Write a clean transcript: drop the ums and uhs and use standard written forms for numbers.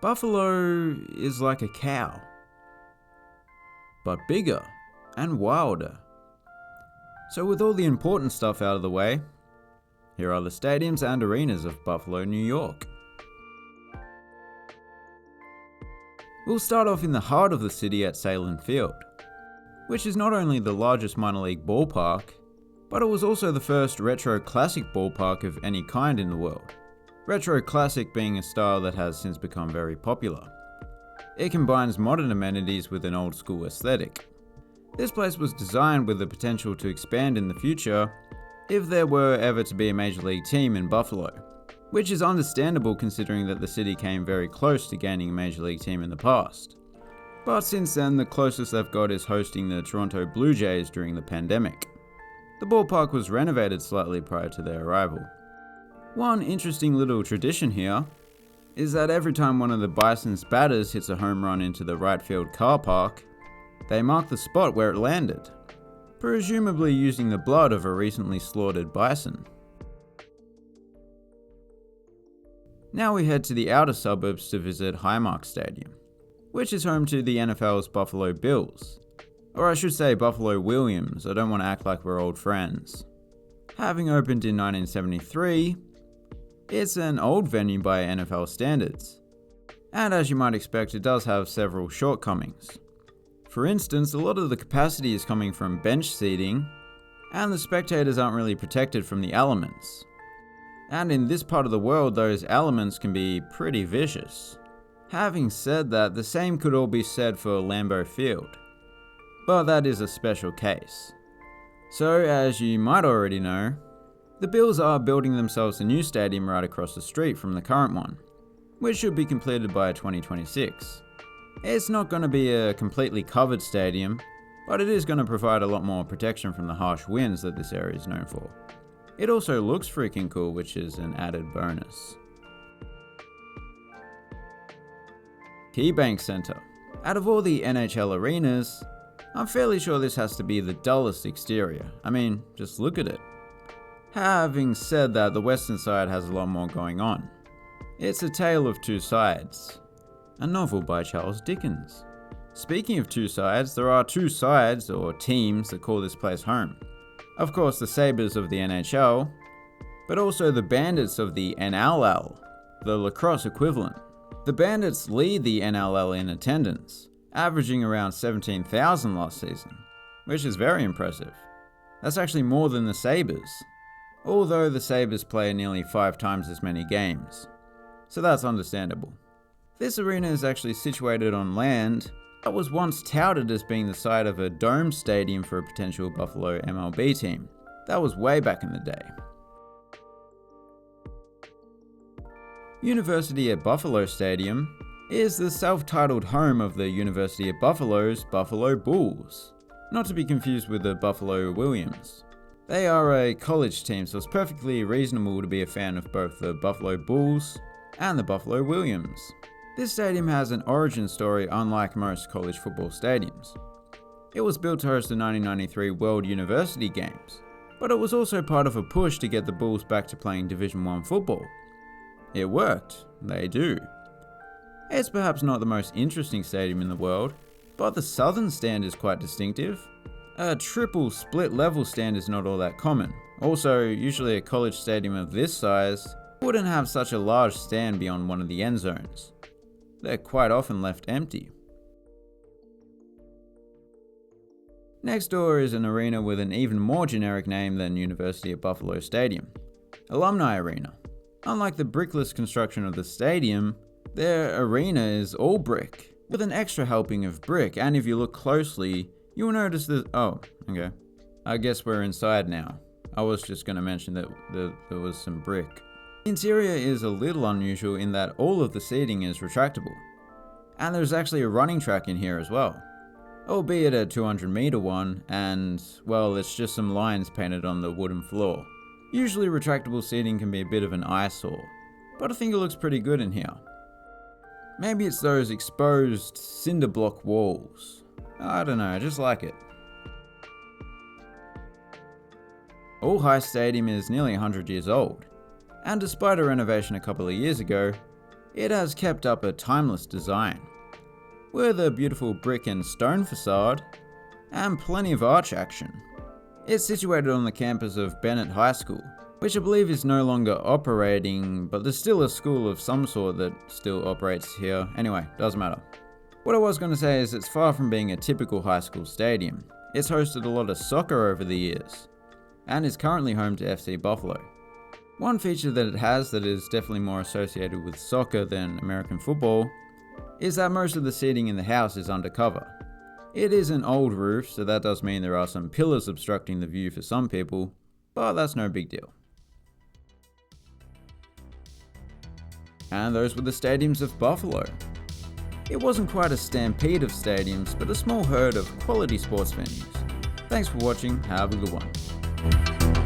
Buffalo is like a cow, but bigger and wilder. So with all the important stuff out of the way, here are the stadiums and arenas of Buffalo, New York. We'll start off in the heart of the city at Salen Field, which is not only the largest minor league ballpark, but it was also the first retro classic ballpark of any kind in the world. Retro classic being a style that has since become very popular. It combines modern amenities with an old school aesthetic. This place was designed with the potential to expand in the future if there were ever to be a major league team in Buffalo, which is understandable considering that the city came very close to gaining a major league team in the past. But since then, the closest they've got is hosting the Toronto Blue Jays during the pandemic. The ballpark was renovated slightly prior to their arrival. One interesting little tradition here is that every time one of the Bison's batters hits a home run into the right field car park, they mark the spot where it landed, presumably using the blood of a recently slaughtered bison. Now we head to the outer suburbs to visit Highmark Stadium, which is home to the NFL's Buffalo Bills. Or I should say Buffalo Williams, I don't want to act like we're old friends. Having opened in 1973, it's an old venue by NFL standards. And as you might expect, it does have several shortcomings. For instance, a lot of the capacity is coming from bench seating, and the spectators aren't really protected from the elements. And in this part of the world, those elements can be pretty vicious. Having said that, the same could all be said for Lambeau Field. But that is a special case. So, as you might already know, the Bills are building themselves a new stadium right across the street from the current one, which should be completed by 2026. It's not going to be a completely covered stadium, but it is going to provide a lot more protection from the harsh winds that this area is known for. It also looks freaking cool, which is an added bonus. KeyBank Center. Out of all the NHL arenas, I'm fairly sure this has to be the dullest exterior. I mean, just look at it. Having said that, the western side has a lot more going on. It's A Tale of Two Sides, a novel by Charles Dickens. Speaking of two sides, there are two sides, or teams, that call this place home. Of course, the Sabres of the NHL, but also the Bandits of the NLL, the lacrosse equivalent. The Bandits lead the NLL in attendance, averaging around 17,000 last season, which is very impressive. That's actually more than the Sabres, although the Sabres play nearly 5 times as many games, so that's understandable. This arena is actually situated on land that was once touted as being the site of a dome stadium for a potential Buffalo MLB team. That was way back in the day. University at Buffalo Stadium is the self-titled home of the University at Buffalo's Buffalo Bulls, not to be confused with the Buffalo Williams. They are a college team, so it's perfectly reasonable to be a fan of both the Buffalo Bulls and the Buffalo Williams. This stadium has an origin story unlike most college football stadiums. It was built to host the 1993 World University Games, but it was also part of a push to get the Bulls back to playing Division I football. It worked, they do. It's perhaps not the most interesting stadium in the world, but the southern stand is quite distinctive. A triple split level stand is not all that common. Also, usually a college stadium of this size wouldn't have such a large stand beyond one of the end zones. They're quite often left empty. Next door is an arena with an even more generic name than University at Buffalo Stadium, Alumni Arena. Unlike the brickless construction of the stadium, their arena is all brick, with an extra helping of brick, and if you look closely, you'll notice that, oh, okay. I guess we're inside now. I was just going to mention that there was some brick. The interior is a little unusual in that all of the seating is retractable. And there's actually a running track in here as well. Albeit a 200-meter one, and, well, it's just some lines painted on the wooden floor. Usually retractable seating can be a bit of an eyesore, but I think it looks pretty good in here. Maybe it's those exposed cinder block walls. I don't know, I just like it. All High Stadium is nearly 100 years old, and despite a renovation a couple of years ago, It has kept up a timeless design, with a beautiful brick and stone facade, and plenty of arch action. It's situated on the campus of Bennett High School, which I believe is no longer operating, but there's still a school of some sort that still operates here. Anyway, doesn't matter. What I was going to say is it's far from being a typical high school stadium. It's hosted a lot of soccer over the years, and is currently home to FC Buffalo. One feature that it has that is definitely more associated with soccer than American football is that most of the seating in the house is undercover. It is an old roof, so that does mean there are some pillars obstructing the view for some people, but that's no big deal. And those were the stadiums of Buffalo. It wasn't quite a stampede of stadiums, but a small herd of quality sports venues. Thanks for watching, have a good one.